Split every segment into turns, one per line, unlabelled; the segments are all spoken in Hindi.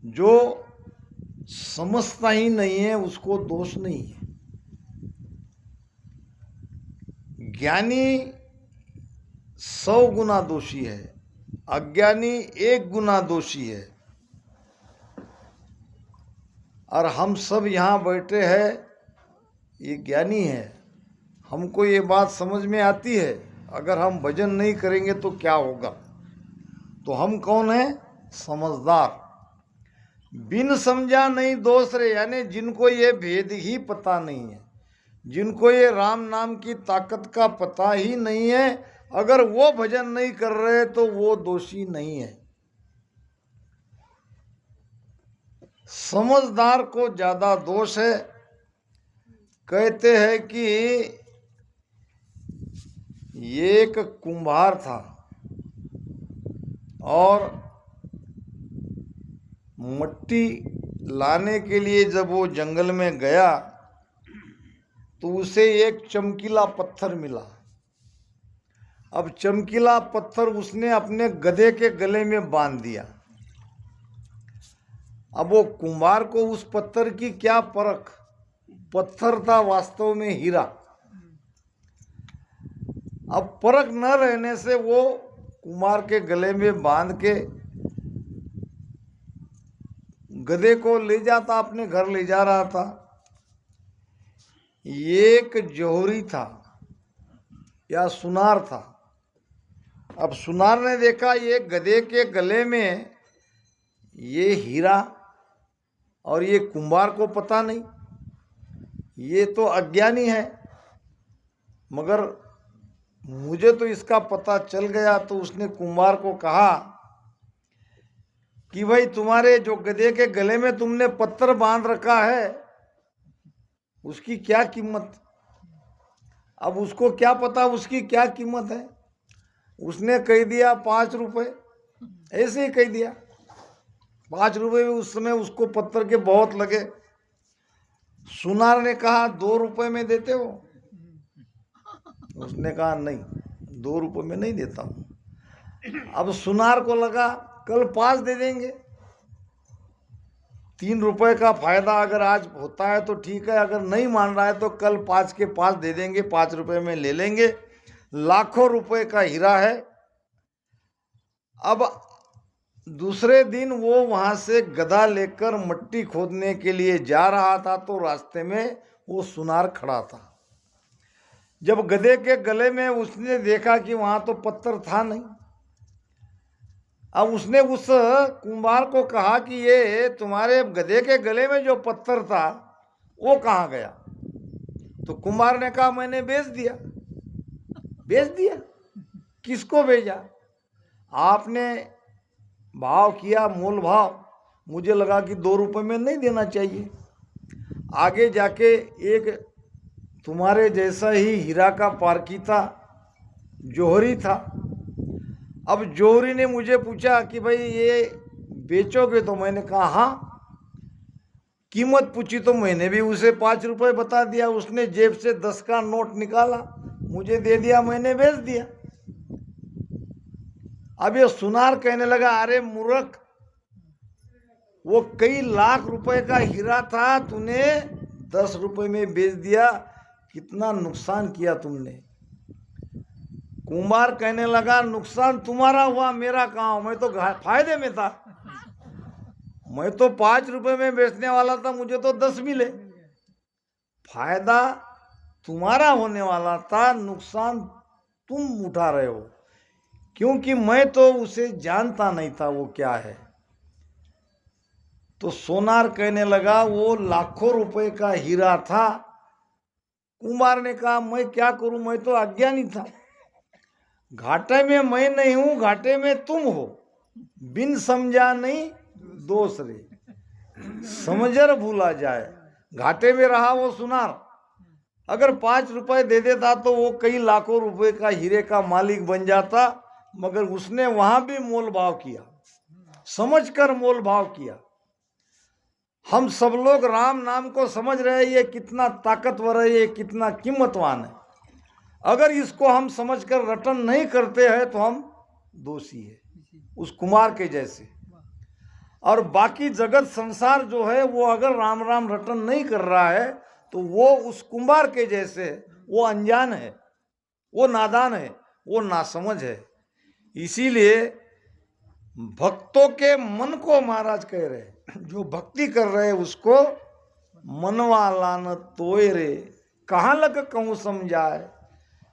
जो समझता ही नहीं है उसको दोष नहीं है। ज्ञानी 100 गुना दोषी है, अज्ञानी 1 गुना दोषी है। और हम सब यहाँ बैठे हैं, ये ज्ञानी है। हमको ये बात समझ में आती है, अगर हम भजन नहीं करेंगे तो क्या होगा। तो हम कौन है? समझदार। बिन समझा नहीं दोष रे, यानी जिनको ये भेद ही पता नहीं है, जिनको ये राम नाम की ताकत का पता ही नहीं है, अगर वो भजन नहीं कर रहे तो वो दोषी नहीं है। समझदार को ज्यादा दोष है। कहते हैं कि एक कुम्हार था और मट्टी लाने के लिए जब वो जंगल में गया तो उसे एक चमकीला पत्थर मिला। अब चमकीला पत्थर उसने अपने गधे के गले में बांध दिया। अब वो कुम्हार को उस पत्थर की क्या परख, पत्थर था वास्तव में हीरा। अब परख न रहने से वो कुम्हार के गले में बांध के गधे को ले जाता, अपने घर ले जा रहा था। एक जोहरी था या सुनार था। अब सुनार ने देखा ये गधे के गले में ये हीरा, और ये कुम्हार को पता नहीं, ये तो अज्ञानी है, मगर मुझे तो इसका पता चल गया। तो उसने कुम्हार को कहा कि भाई तुम्हारे जो गधे के गले में तुमने पत्थर बांध रखा है उसकी क्या कीमत। अब उसको क्या पता उसकी क्या कीमत है। उसने कह दिया 5 रुपए, ऐसे ही कह दिया 5 रुपए भी उस समय उसको पत्थर के बहुत लगे। सुनार ने कहा 2 रुपए में देते हो? उसने कहा नहीं, 2 रुपए में नहीं देता हूं। अब सुनार को लगा कल 5 दे देंगे, 3 रुपए का फायदा अगर आज होता है तो ठीक है, अगर नहीं मान रहा है तो कल 5 के 5 दे देंगे, 5 रुपए में ले लेंगे। लाखों रुपए का हीरा है। अब दूसरे दिन वो वहां से गधा लेकर मट्टी खोदने के लिए जा रहा था तो रास्ते में वो सुनार खड़ा था। जब गधे के गले में उसने देखा कि वहां तो पत्थर था नहीं, अब उसने उस कुम्हार को कहा कि ये तुम्हारे गधे के गले में जो पत्थर था वो कहाँ गया? तो कुम्हार ने कहा मैंने बेच दिया। बेच दिया? किसको भेजा? आपने भाव किया, मोल भाव, मुझे लगा कि 2 रुपए में नहीं देना चाहिए। आगे जाके एक तुम्हारे जैसा ही हीरा का पारखी था, जोहरी था। अब जोहरी ने मुझे पूछा कि भाई ये बेचोगे? तो मैंने कहा हाँ। कीमत पूछी तो मैंने भी उसे 5 रुपए बता दिया। उसने जेब से 10 का नोट निकाला, मुझे दे दिया, मैंने बेच दिया। अब ये सुनार कहने लगा अरे मूर्ख, वो कई लाख रुपए का हीरा था, तूने 10 रुपए में बेच दिया, कितना नुकसान किया तुमने। कुम्हार कहने लगा नुकसान तुम्हारा हुआ, मेरा कहाँ, मैं तो फायदे में था। मैं तो 5 रुपए में बेचने वाला था, मुझे तो 10 मिले। फायदा तुम्हारा होने वाला था, नुकसान तुम उठा रहे हो, क्योंकि मैं तो उसे जानता नहीं था वो क्या है। तो सोनार कहने लगा वो लाखों रुपए का हीरा था। कुम्हार ने कहा मैं क्या करूं, मैं तो अज्ञानी था। घाटे में मैं नहीं हूं, घाटे में तुम हो। बिन समझा नहीं दोष रे, समझर भूला जाए। घाटे में रहा वो सुनार। अगर 5 रुपए दे देता तो वो कई लाखों रुपए का हीरे का मालिक बन जाता, मगर उसने वहां भी मोल भाव किया, समझकर मोल भाव किया। हम सब लोग राम नाम को समझ रहे हैं, ये कितना ताकतवर है, ये कितना कीमतवान है। अगर इसको हम समझकर रटन नहीं करते हैं तो हम दोषी है, उस कुमार के जैसे। और बाकी जगत संसार जो है वो अगर राम राम रटन नहीं कर रहा है तो वो उस कुंभार के जैसे है, वो अनजान है, वो नादान है, वो नासमझ है। इसीलिए भक्तों के मन को महाराज कह रहे, जो भक्ति कर रहे उसको मनवा लान तोय रे, कहाँ लग कहूँ समझाए,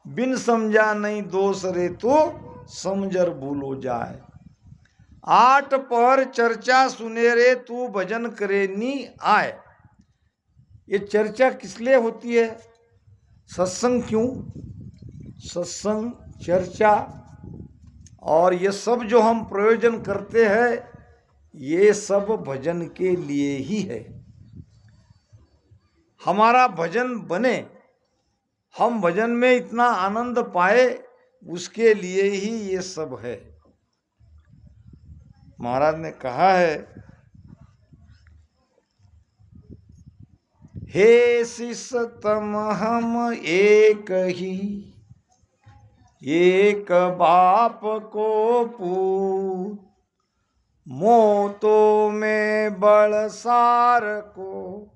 बिन समझा नहीं दोष रे तो समझर भूलो जाए। 8 पहर चर्चा सुने रे तू भजन करे नी आए। ये चर्चा किस लिए होती है? सत्संग क्यों? सत्संग, चर्चा और ये सब जो हम प्रयोजन करते हैं ये सब भजन के लिए ही है। हमारा भजन बने, हम भजन में इतना आनंद पाए, उसके लिए ही ये सब है। महाराज ने कहा है, हे शिष तम हम एक ही, एक बाप को पूत, मोतो में बड़सार को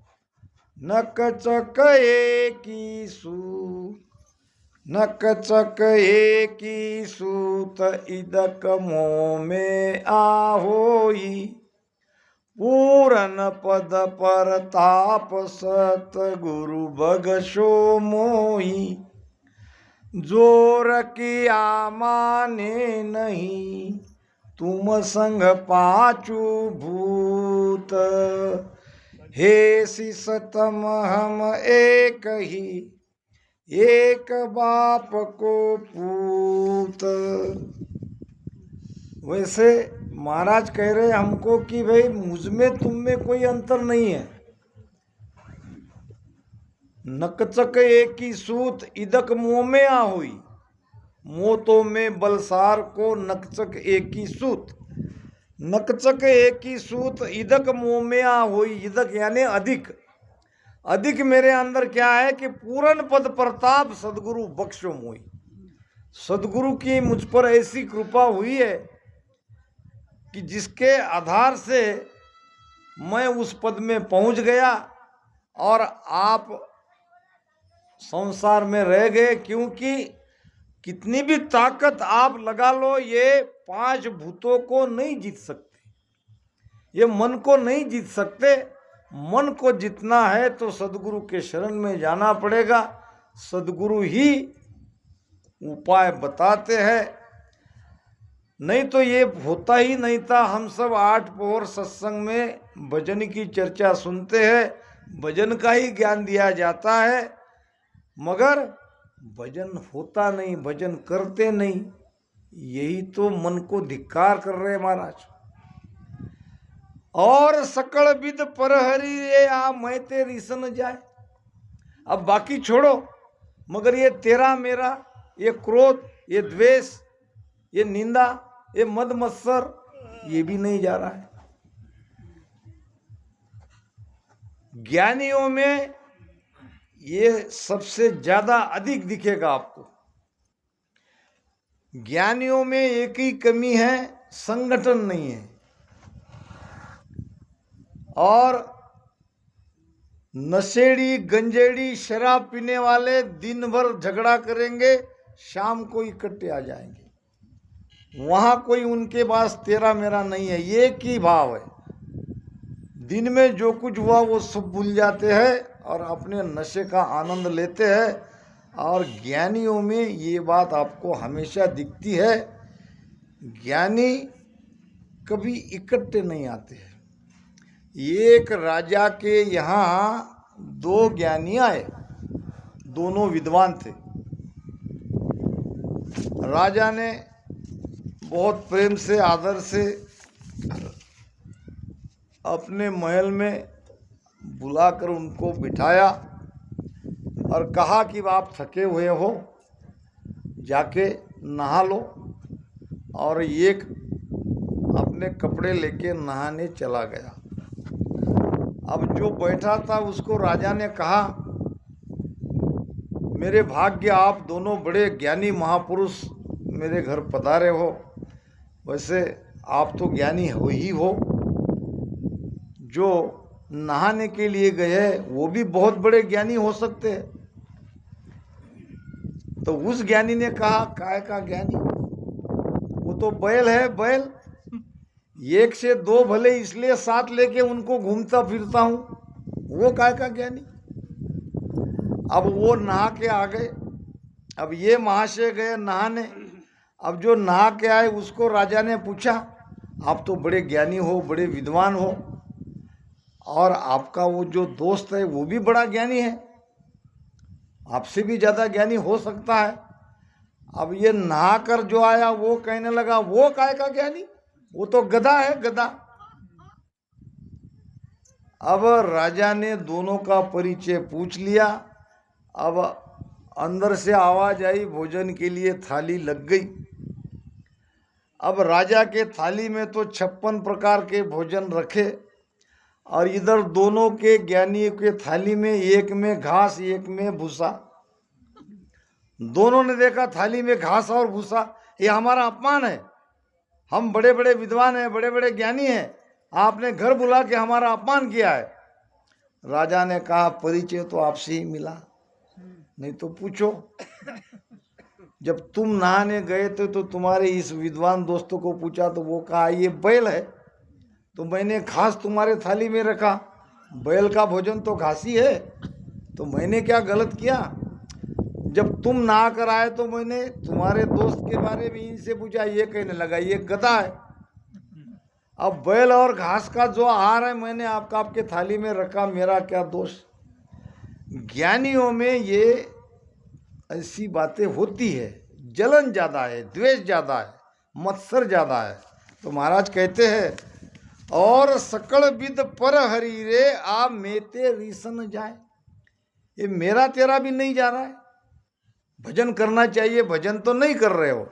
नक चक एकी सूत, नक चक एकी सूत इदक मोह में आहोई, पूरन पद पर ताप सत गुरु बगशो मोही, जोर किया माने नहीं तुम संग पाचू भूत। हे शिष तम हम एक ही, एक बाप को पूत। वैसे महाराज कह रहे हमको कि भाई मुझ में तुम में कोई अंतर नहीं है। नकचक एक ही सूत इदक मुँह में आ हुई, मोतो में बलसार को नकचक एक ही सूत। नकचक एक ही सूत इदक मुँह में आ हुई, इदक यानी अधिक। अधिक मेरे अंदर क्या है कि पूर्ण पद प्रताप सदगुरु बख्शो मोई। सदगुरु की मुझ पर ऐसी कृपा हुई है कि जिसके आधार से मैं उस पद में पहुंच गया और आप संसार में रह गए। क्योंकि कितनी भी ताकत आप लगा लो, ये 5 भूतों को नहीं जीत सकते, ये मन को नहीं जीत सकते। मन को जीतना है तो सदगुरु के शरण में जाना पड़ेगा। सदगुरु ही उपाय बताते हैं, नहीं तो ये होता ही नहीं था। हम सब 8 पहर सत्संग में भजन की चर्चा सुनते हैं, भजन का ही ज्ञान दिया जाता है, मगर भजन होता नहीं, भजन करते नहीं। यही तो मन को धिक्कार कर रहे महाराज। और सकल विद परहरी रे आ मैं तेरी सन जाए। अब बाकी छोड़ो, मगर ये तेरा मेरा, ये क्रोध, ये द्वेष, ये निंदा, ये मद मत्सर, ये भी नहीं जा रहा है। ज्ञानियों में ये सबसे ज्यादा अधिक दिखेगा आपको। ज्ञानियों में एक ही कमी है, संगठन नहीं है। और नशेड़ी, गंजेड़ी, शराब पीने वाले दिन भर झगड़ा करेंगे, शाम को इकट्ठे आ जाएंगे। वहां कोई उनके पास तेरा मेरा नहीं है, एक ही भाव है। दिन में जो कुछ हुआ वो सब भूल जाते हैं और अपने नशे का आनंद लेते हैं। और ज्ञानियों में ये बात आपको हमेशा दिखती है, ज्ञानी कभी इकट्ठे नहीं आते हैं। एक राजा के यहाँ 2 ज्ञानी आए, दोनों विद्वान थे। राजा ने बहुत प्रेम से, आदर से अपने महल में बुलाकर उनको बिठाया और कहा कि आप थके हुए हो, जाके नहा लो। और एक अपने कपड़े लेके नहाने चला गया। अब जो बैठा था उसको राजा ने कहा, मेरे भाग्य, आप दोनों बड़े ज्ञानी महापुरुष मेरे घर पधारे हो। वैसे आप तो ज्ञानी हो ही हो, जो नहाने के लिए गए वो भी बहुत बड़े ज्ञानी हो सकते हैं। तो उस ज्ञानी ने कहा, काय का ज्ञानी, वो तो बैल है, बैल, एक से दो भले इसलिए साथ लेके उनको घूमता फिरता हूं, वो काय का ज्ञानी। अब वो नहा के आ गए। अब ये महाशय गए नहाने। अब जो नहा के आए उसको राजा ने पूछा, आप तो बड़े ज्ञानी हो, बड़े विद्वान हो, और आपका वो जो दोस्त है वो भी बड़ा ज्ञानी है, आपसे भी ज़्यादा ज्ञानी हो सकता है। अब ये नहा कर जो आया वो कहने लगा, वो काय का ज्ञानी, वो तो गधा है, गधा। अब राजा ने दोनों का परिचय पूछ लिया। अब अंदर से आवाज आई, भोजन के लिए थाली लग गई। अब राजा के थाली में तो 56 प्रकार के भोजन रखे, और इधर दोनों के ज्ञानी के थाली में एक में घास, एक में भूसा। दोनों ने देखा थाली में घास और भूसा, ये हमारा अपमान है, हम बड़े बड़े विद्वान हैं, बड़े बड़े ज्ञानी हैं, आपने घर बुला के हमारा अपमान किया है। राजा ने कहा, परिचय तो आपसे ही मिला, नहीं तो पूछो। जब तुम नहाने गए थे तो तुम्हारे इस विद्वान दोस्तों को पूछा तो वो कहा ये बैल है, तो मैंने घास तुम्हारे थाली में रखा, बैल का भोजन तो घास ही है, तो मैंने क्या गलत किया। जब तुम नहा कर आए तो मैंने तुम्हारे दोस्त के बारे में इनसे पूछा, ये कहने लगा ये गधा है। अब बैल और घास का जो आहार है मैंने आपके थाली में रखा, मेरा क्या दोष। ज्ञानियों में ये ऐसी बातें होती है, जलन ज़्यादा है, द्वेष ज़्यादा है, मत्सर ज़्यादा है। तो महाराज कहते हैं, और सकल विद पर हरि रे आ मेते रीसन जाए, ये मेरा तेरा भी नहीं जा रहा है। भजन करना चाहिए, भजन तो नहीं कर रहे हो,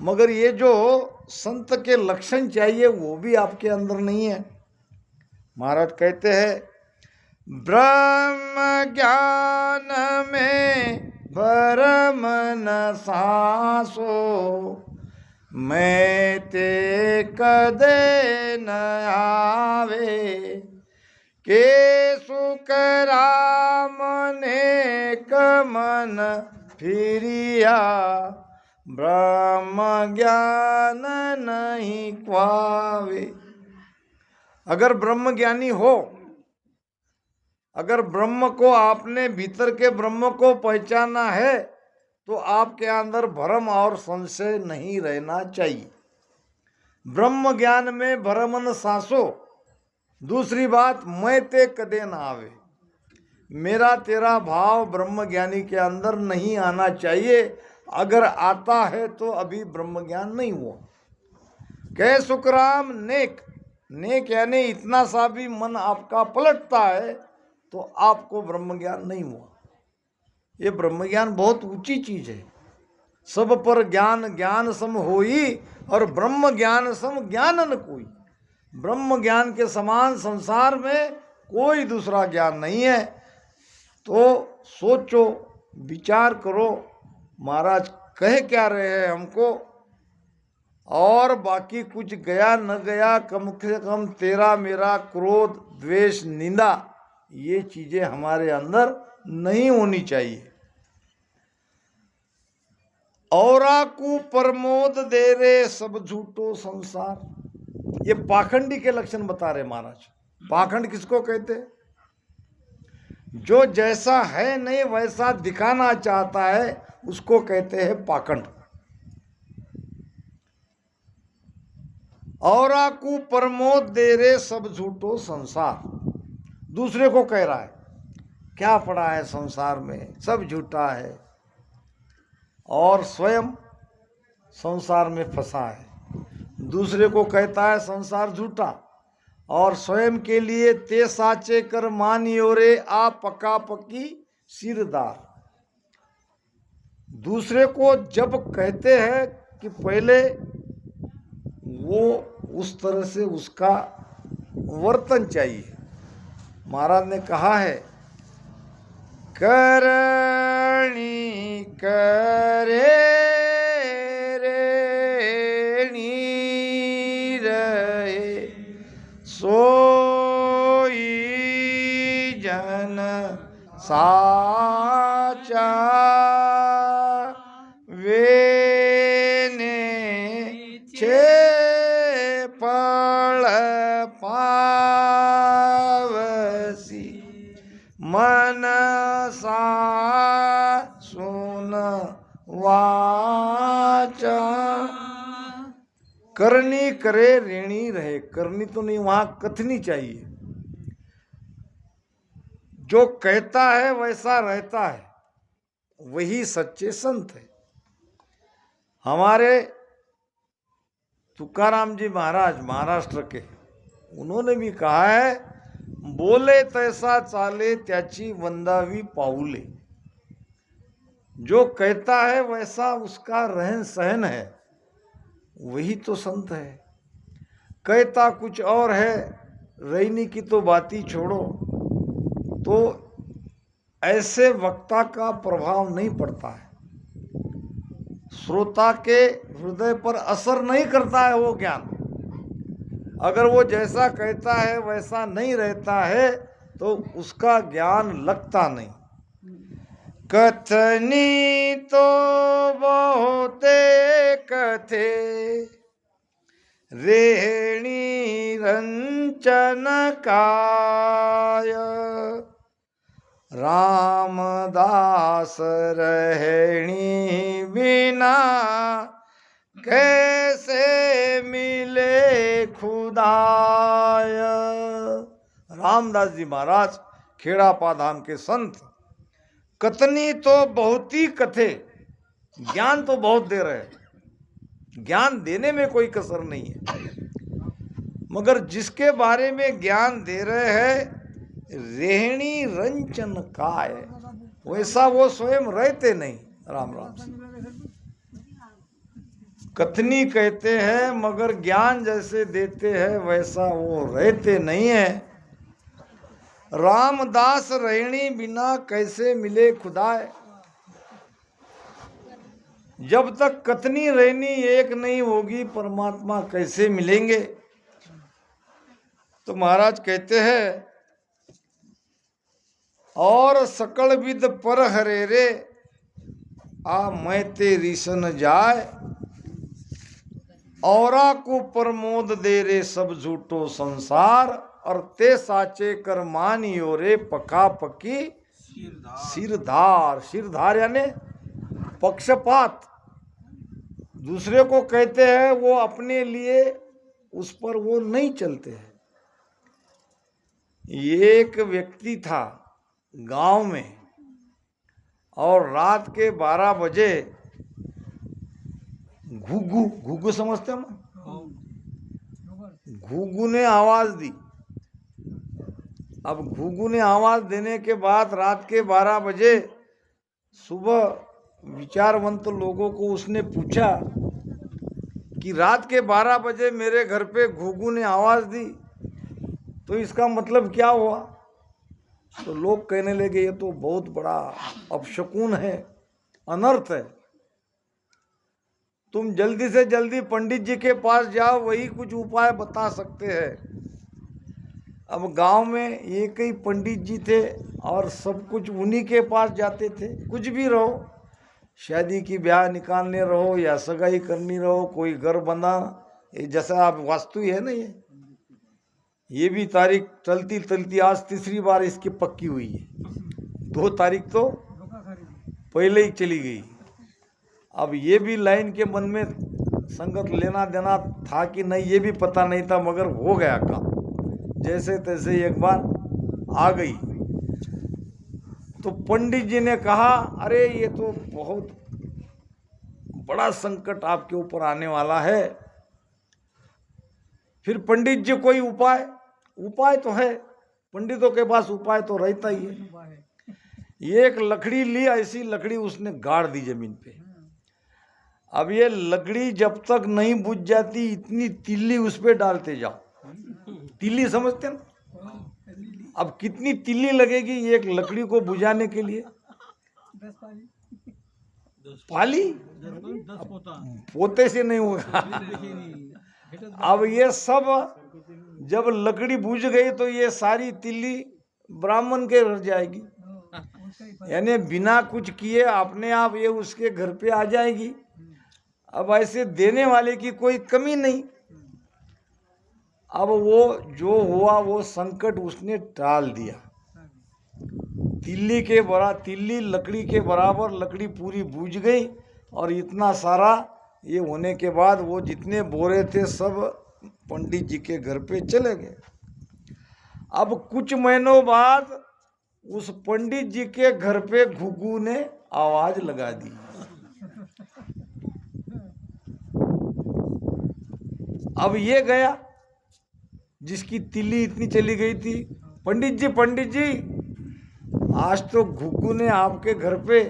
मगर ये जो संत के लक्षण चाहिए वो भी आपके अंदर नहीं है। महाराज कहते हैं, ब्रह्म ज्ञान में भरम न सासो, मैं ते कदे न आवे, के सुख राम ने कमन फिरिया, ब्रह्म ज्ञान नहीं क्वावे। अगर ब्रह्म ज्ञानी हो, अगर ब्रह्म को आपने भीतर के ब्रह्म को पहचाना है तो आपके अंदर भ्रम और संशय नहीं रहना चाहिए। ब्रह्म ज्ञान में भ्रम न सासो। दूसरी बात, मैं ते कदे ना आवे, मेरा तेरा भाव ब्रह्म ज्ञानी के अंदर नहीं आना चाहिए। अगर आता है तो अभी ब्रह्म ज्ञान नहीं हुआ। कह सुखराम नेक, नेक यानी इतना सा भी मन आपका पलटता है तो आपको ब्रह्म ज्ञान नहीं हुआ। ये ब्रह्म ज्ञान बहुत ऊंची चीज है। सब पर ज्ञान ज्ञान सम होई, और ब्रह्म ज्ञान सम ज्ञान न कोई। ब्रह्म ज्ञान के समान संसार में कोई दूसरा ज्ञान नहीं है। तो सोचो, विचार करो, महाराज कह क्या रहे हैं हमको, और बाकी कुछ गया न गया, कम से कम तेरा मेरा क्रोध द्वेष निंदा ये चीजें हमारे अंदर नहीं होनी चाहिए। औरा को प्रमोद दे रे सब झूठो संसार, ये पाखंडी के लक्षण बता रहे महाराज। पाखंड किसको कहते हैं? जो जैसा है नहीं वैसा दिखाना चाहता है उसको कहते हैं पाखंड। औरा को प्रमोद दे रे सब झूठो संसार, दूसरे को कह रहा है क्या पड़ा है संसार में, सब झूठा है, और स्वयं संसार में फंसा है। दूसरे को कहता है संसार झूठा, और स्वयं के लिए ते साचे कर मानियो रे आ पका पकी सिरदार। दूसरे को जब कहते हैं कि पहले वो उस तरह से उसका वर्तन चाहिए। महाराज ने कहा है, करणी करे रे नी रहे सो साचा वेने छे पळ पावसी मनसा सुन वाचा। करनी करे ऋणी रहे, करनी तो नहीं, वहां कथनी चाहिए। जो कहता है वैसा रहता है, वही सच्चे संत है। हमारे तुकाराम जी महाराज महाराष्ट्र के, उन्होंने भी कहा है, बोले तैसा चाले त्याची वंदावी पाऊले। जो कहता है वैसा उसका रहन सहन है, वही तो संत है। कहता कुछ और है, रहनी की तो बात ही छोड़ो, तो ऐसे वक्ता का प्रभाव नहीं पड़ता है, श्रोता के हृदय पर असर नहीं करता है वो ज्ञान। अगर वो जैसा कहता है वैसा नहीं रहता है तो उसका ज्ञान लगता नहीं। कथनी तो बहुते कथे रेहणी रंचन काय, रामदास रहणी बिना कैसे मिले खुदाय। रामदास जी महाराज खेड़ापा धाम के संत, कथनी तो बहुत ही कथे, ज्ञान तो बहुत दे रहे, ज्ञान देने में कोई कसर नहीं है, मगर जिसके बारे में ज्ञान दे रहे हैं रेहणी रंचन काय, वैसा वो स्वयं रहते नहीं। राम राम से कथनी कहते हैं, मगर ज्ञान जैसे देते हैं वैसा वो रहते नहीं है। रामदास रहणी बिना कैसे मिले खुदाए। जब तक कथनी रहनी एक नहीं होगी, परमात्मा कैसे मिलेंगे। तो महाराज कहते हैं, और सकल विद पर हरे रे आ मैं तेरी सन जाए, औरा को प्रमोद दे रे सब झूठो संसार, और ते साचे कर मानियो रे पका पकी सिरधार। सिरधार यानी पक्षपात, दूसरे को कहते हैं वो अपने लिए उस पर वो नहीं चलते हैं। एक व्यक्ति था गांव में, और रात के 12 बजे घुघू, घुघू समझते हो ना, घुघू ने आवाज दी। अब घुघू ने आवाज देने के बाद रात के 12 बजे सुबह विचारवंत लोगों को उसने पूछा कि रात के 12 बजे मेरे घर पे घुघू ने आवाज दी, तो इसका मतलब क्या हुआ। तो लोग कहने लगे ये तो बहुत बड़ा अपशकुन है, अनर्थ है, तुम जल्दी से जल्दी पंडित जी के पास जाओ, वही कुछ उपाय बता सकते हैं। अब गांव में एक ही पंडित जी थे और सब कुछ उन्हीं के पास जाते थे। कुछ भी रहो, शादी की ब्याह निकालने रहो या सगाई करनी रहो, कोई घर बना, ये जैसा आप वास्तु है ना, ये भी तारीख चलती चलती आज तीसरी बार इसकी पक्की हुई है। 2 तारीख तो पहले ही चली गई। अब ये भी लाइन के मन में संगत लेना देना था कि नहीं ये भी पता नहीं था, मगर हो गया काम, जैसे तैसे एक बार आ गई। तो पंडित जी ने कहा अरे ये तो बहुत बड़ा संकट आपके ऊपर आने वाला है। फिर पंडित जी कोई उपाय तो है, पंडितों के पास उपाय तो रहता ही है। एक लकड़ी ली, ऐसी लकड़ी उसने गाड़ दी जमीन पे। अब ये लकड़ी जब तक नहीं बुझ जाती इतनी तिल्ली उस पे डालते जाओ। तिल्ली समझते ना, अब कितनी तिल्ली लगेगी एक लकड़ी को बुझाने के लिए। पाली पोते से नहीं होगा। अब ये सब जब लकड़ी बुझ गई तो ये सारी तिल्ली ब्राह्मण के रह जाएगी। यानी बिना कुछ किए अपने आप ये उसके घर पे आ जाएगी। अब ऐसे देने वाले की कोई कमी नहीं। अब वो जो हुआ वो संकट उसने टाल दिया। तिल्ली लकड़ी के बराबर लकड़ी पूरी बूझ गई, और इतना सारा ये होने के बाद वो जितने बोरे थे सब पंडित जी के घर पे चले गए। अब कुछ महीनों बाद उस पंडित जी के घर पे घुघू ने आवाज लगा दी। अब ये गया जिसकी तिल्ली इतनी चली गई थी, पंडित जी आज तो घुघू ने आपके घर पे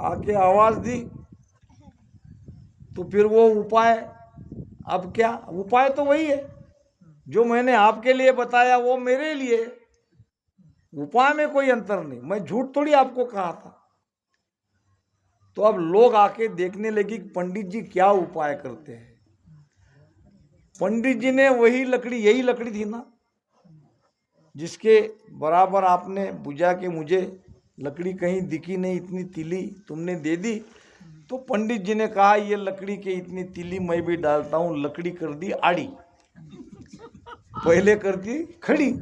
आके आवाज दी, तो फिर वो उपाय, अब क्या उपाय? तो वही है जो मैंने आपके लिए बताया, वो मेरे लिए। उपाय में कोई अंतर नहीं, मैं झूठ थोड़ी आपको कहा था। तो अब लोग आके देखने लगे कि पंडित जी क्या उपाय करते हैं। पंडित जी ने वही लकड़ी, यही लकड़ी थी ना जिसके बराबर आपने बुझा के मुझे लकड़ी कहीं दिखी नहीं, इतनी तिली तुमने दे दी। तो पंडित जी ने कहा ये लकड़ी के इतनी तिली मैं भी डालता हूँ। लकड़ी कर दी आड़ी, पहले कर दी खड़ी,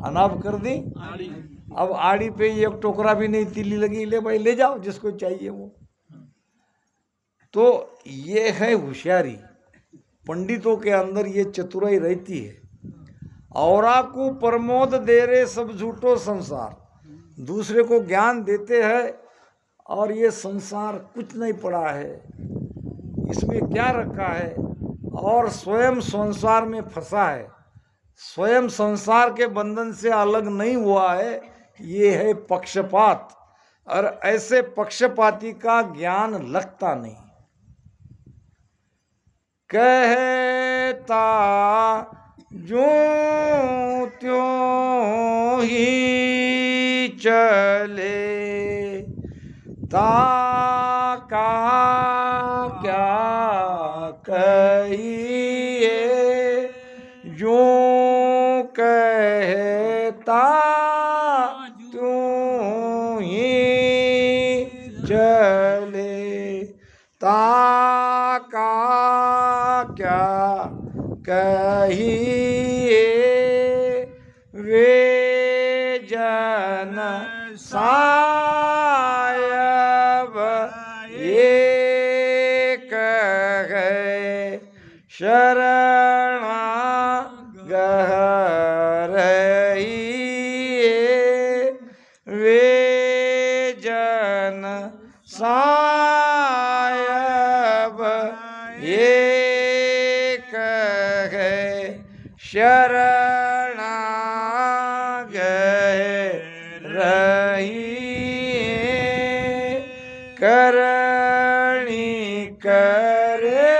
अनाब कर दी आड़ी। अब आड़ी पे एक टोकरा भी नहीं तिली लगी, ले भाई ले जाओ जिसको चाहिए वो। तो ये है होशियारी, पंडितों के अंदर ये चतुराई रहती है। औरा को प्रमोद दे रे सब झूठो संसार, दूसरे को ज्ञान देते हैं और ये संसार कुछ नहीं पड़ा है, इसमें क्या रखा है, और स्वयं संसार में फंसा है, स्वयं संसार के बंधन से अलग नहीं हुआ है। ये है पक्षपात, और ऐसे पक्षपाती का ज्ञान लगता नहीं। कहता जो त्यों ही चले, ताका क्या कहिए, जो कहता त्यों ही चले, ताका क्या कहिए, वे जन सायब एक है, शरणा गहरहिए, वे जन सायब एक है, शरणा गहरहिए, करणी करे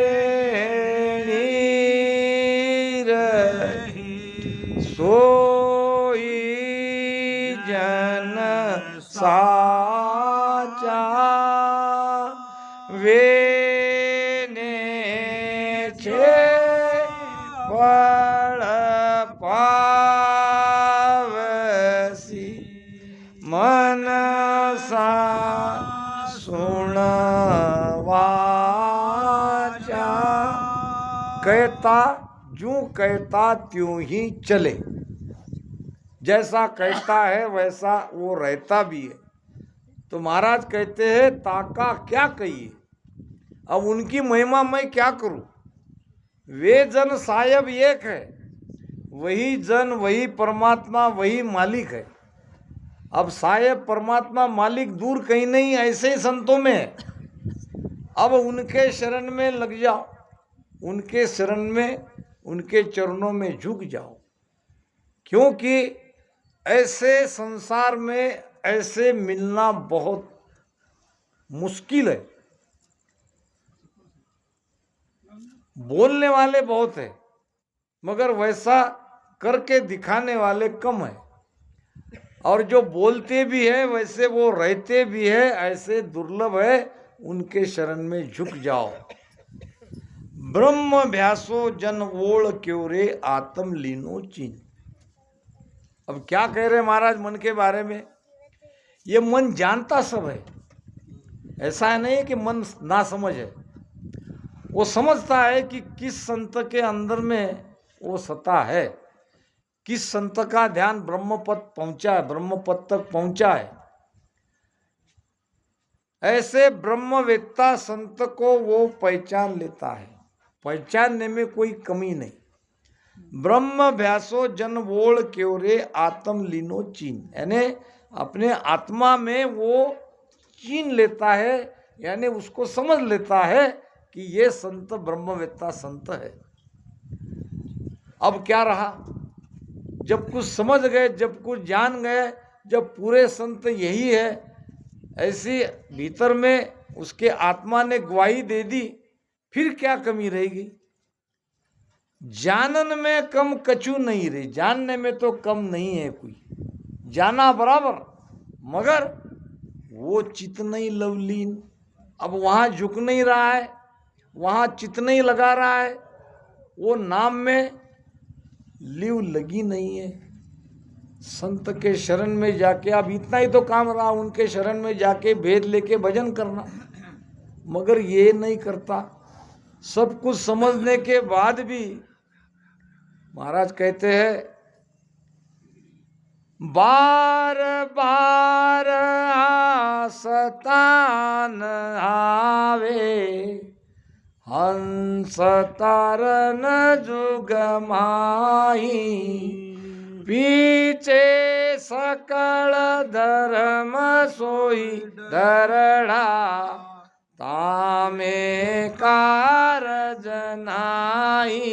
रेणी रही, सोई जन साचा, वे ने छे बड़ पावसी, मनसा सुनवाचा, कहता जो कहता त्यों ही चले, जैसा कहता है वैसा वो रहता भी है। तो महाराज कहते हैं ताका क्या कहिए, अब उनकी महिमा मैं क्या करूं। वे जन सायब एक है, वही जन वही परमात्मा वही मालिक है। अब सायब परमात्मा मालिक दूर कहीं नहीं, ऐसे ही संतों में है। अब उनके शरण में लग जाओ, उनके शरण में, उनके चरणों में झुक जाओ, क्योंकि ऐसे संसार में ऐसे मिलना बहुत मुश्किल है। बोलने वाले बहुत है मगर वैसा करके दिखाने वाले कम है, और जो बोलते भी है वैसे वो रहते भी है, ऐसे दुर्लभ है। उनके शरण में झुक जाओ। ब्रह्म भ्यासो जन ओळ क्यों रे, आत्म लीनो चीन। अब क्या कह रहे महाराज मन के बारे में? ये मन जानता सब है, ऐसा है नहीं कि मन ना समझ है। वो समझता है कि किस संत के अंदर में वो सत्ता है, किस संत का ध्यान ब्रह्मपद पहुंचा है, ब्रह्मपद तक पहुंचा है। ऐसे ब्रह्मवेत्ता संत को वो पहचान लेता है, पहचानने में कोई कमी नहीं। ब्रह्म भ्यासो जन वोल क्योरे आत्म लीनो चीन, यानी अपने आत्मा में वो चीन लेता है, यानी उसको समझ लेता है कि ये संत ब्रह्मवेत्ता संत है। अब क्या रहा, जब कुछ समझ गए, जब कुछ जान गए, जब पूरे संत यही है, ऐसी भीतर में उसके आत्मा ने गवाही दे दी, फिर क्या कमी रहेगी? जानन में कम कछु नहीं रही, जानने में तो कम नहीं है कोई, जाना बराबर, मगर वो चित नहीं लवलीन। अब वहाँ झुक नहीं रहा है, वहाँ चित नहीं लगा रहा है, वो नाम में लिव लगी नहीं है। संत के शरण में जाके अब इतना ही तो काम रहा, उनके शरण में जाके भेद लेके भजन करना, मगर ये नहीं करता। सब कुछ समझने के बाद भी महाराज कहते हैं, बार बार आसतान आवे, हंस तारन जुग माही, पीछे सकल धर्म सोई धरड़ा, तामे कारज नाही,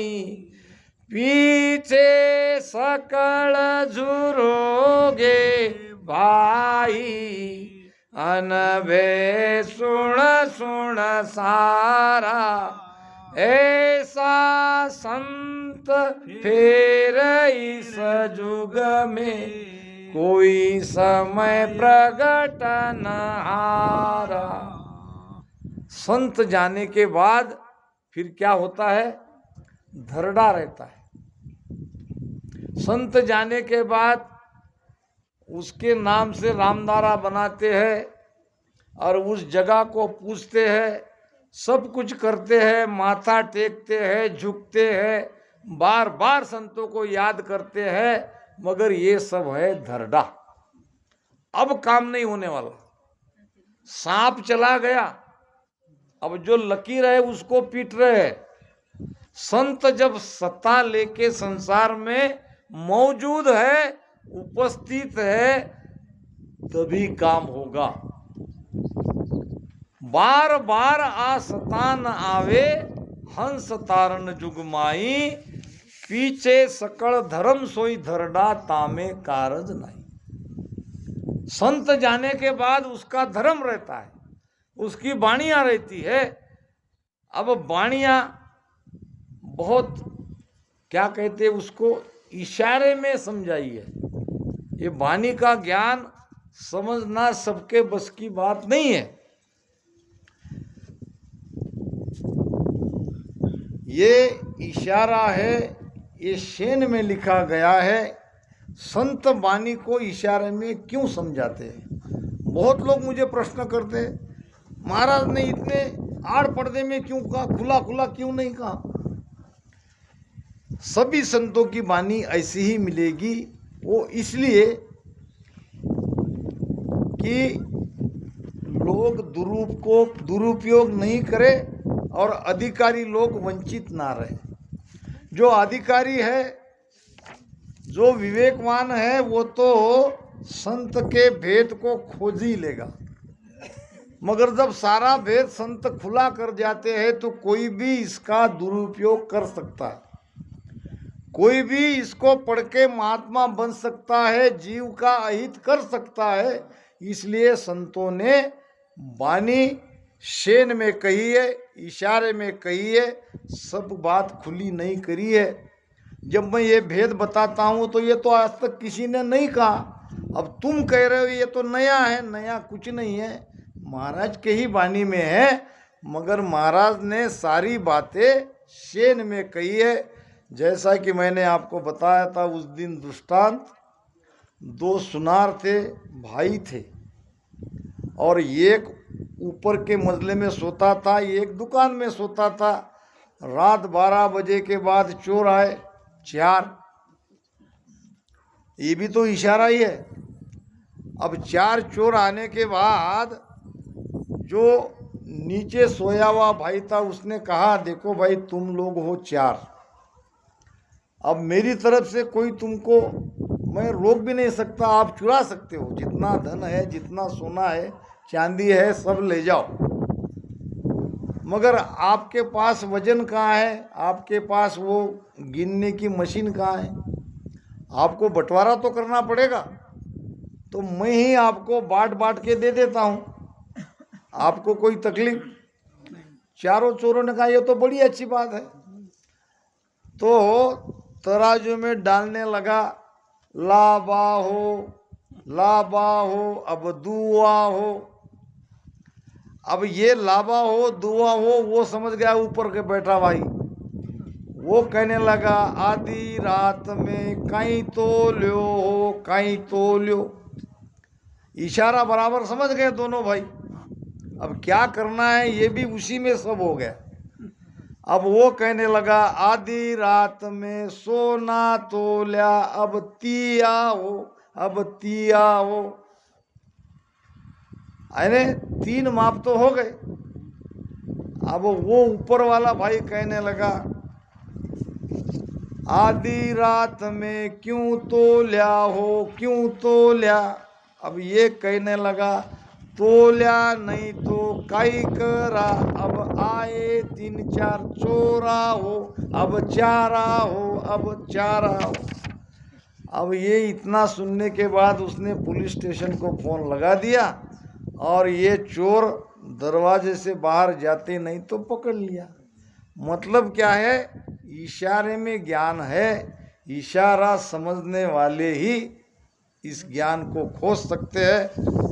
पीछे सकल झुरोगे भाई, अनभे सुन सुन सारा, ऐसा संत फिर इस जुग में, कोई समय प्रगट न हारा। संत जाने के बाद फिर क्या होता है? धरड़ा रहता है। संत जाने के बाद उसके नाम से रामदारा बनाते हैं और उस जगह को पूछते हैं, सब कुछ करते हैं, माथा टेकते हैं, झुकते हैं, बार बार संतों को याद करते हैं, मगर ये सब है धरड़ा। अब काम नहीं होने वाला, सांप चला गया, अब जो लकीर है उसको पीट रहे हैं। संत जब सत्ता लेके संसार में मौजूद है, उपस्थित है, तभी काम होगा। बार बार आसतान आवे, हंस तारन जुगमाई, पीछे सकल धर्म सोई धरड़ा, तामे कारज नहीं। संत जाने के बाद उसका धर्म रहता है, उसकी वाणियां रहती है। अब वाणियां बहुत क्या कहते हैं उसको, इशारे में समझाई है। ये वाणी का ज्ञान समझना सबके बस की बात नहीं है। ये इशारा है, ये शेन में लिखा गया है। संत वाणी को इशारे में क्यों समझाते हैं? बहुत लोग मुझे प्रश्न करते हैं, महाराज ने इतने आड़ पर्दे में क्यों कहा, खुला खुला क्यों नहीं कहा? सभी संतों की वाणी ऐसी ही मिलेगी। वो इसलिए कि लोग दुरुपयोग नहीं करें और अधिकारी लोग वंचित ना रहे। जो अधिकारी है, जो विवेकवान है, वो तो संत के भेद को खोज ही लेगा, मगर जब सारा भेद संत खुला कर जाते हैं तो कोई भी इसका दुरुपयोग कर सकता है, कोई भी इसको पढ़ के महात्मा बन सकता है, जीव का अहित कर सकता है। इसलिए संतों ने वाणी शेन में कही है, इशारे में कही है, सब बात खुली नहीं करी है। जब मैं ये भेद बताता हूँ तो ये तो आज तक किसी ने नहीं कहा। अब तुम कह रहे हो ये तो नया है, नया कुछ नहीं है, महाराज के ही वाणी में है, मगर महाराज ने सारी बातें शेन में कही है। जैसा कि मैंने आपको बताया था उस दिन दृष्टांत, दो सुनार थे, भाई थे, और एक ऊपर के मंजले में सोता था, एक दुकान में सोता था। रात 12 बजे के बाद चोर आए 4। ये भी तो इशारा ही है। अब 4 चोर आने के बाद जो नीचे सोया हुआ भाई था उसने कहा, देखो भाई तुम लोग हो 4, अब मेरी तरफ से कोई तुमको मैं रोक भी नहीं सकता, आप चुरा सकते हो, जितना धन है, जितना सोना है, चांदी है, सब ले जाओ, मगर आपके पास वजन कहाँ है, आपके पास वो गिनने की मशीन कहाँ है, आपको बंटवारा तो करना पड़ेगा। तो मैं ही आपको बांट बांट के दे देता हूँ, आपको कोई तकलीफ। चारों चोरों ने कहा ये तो बड़ी अच्छी बात है। तो तराजू में डालने लगा, लाबा हो, अब दुआ हो। अब ये लाबा हो दुआ हो वो समझ गया ऊपर के बैठा भाई, वो कहने लगा, आधी रात में कहीं तो ल्यो हो, कहीं तो ल्यो। इशारा बराबर समझ गए दोनों भाई। अब क्या करना है ये भी उसी में सब हो गया। अब वो कहने लगा, आधी रात में सोना तोल्या, अब तिया हो, अब तिया हो। अरे 3 माप तो हो गए। अब वो ऊपर वाला भाई कहने लगा, आधी रात में क्यों तोल्या हो, क्यों तोल्या। अब ये कहने लगा, तोल्या नहीं तो काई करा, अब आए 3-4 चोरा हो, अब चारा हो, अब चारा हो। अब ये इतना सुनने के बाद उसने पुलिस स्टेशन को फ़ोन लगा दिया और ये चोर दरवाजे से बाहर जाते नहीं तो पकड़ लिया। मतलब क्या है, इशारे में ज्ञान है, इशारा समझने वाले ही इस ज्ञान को खोज सकते हैं।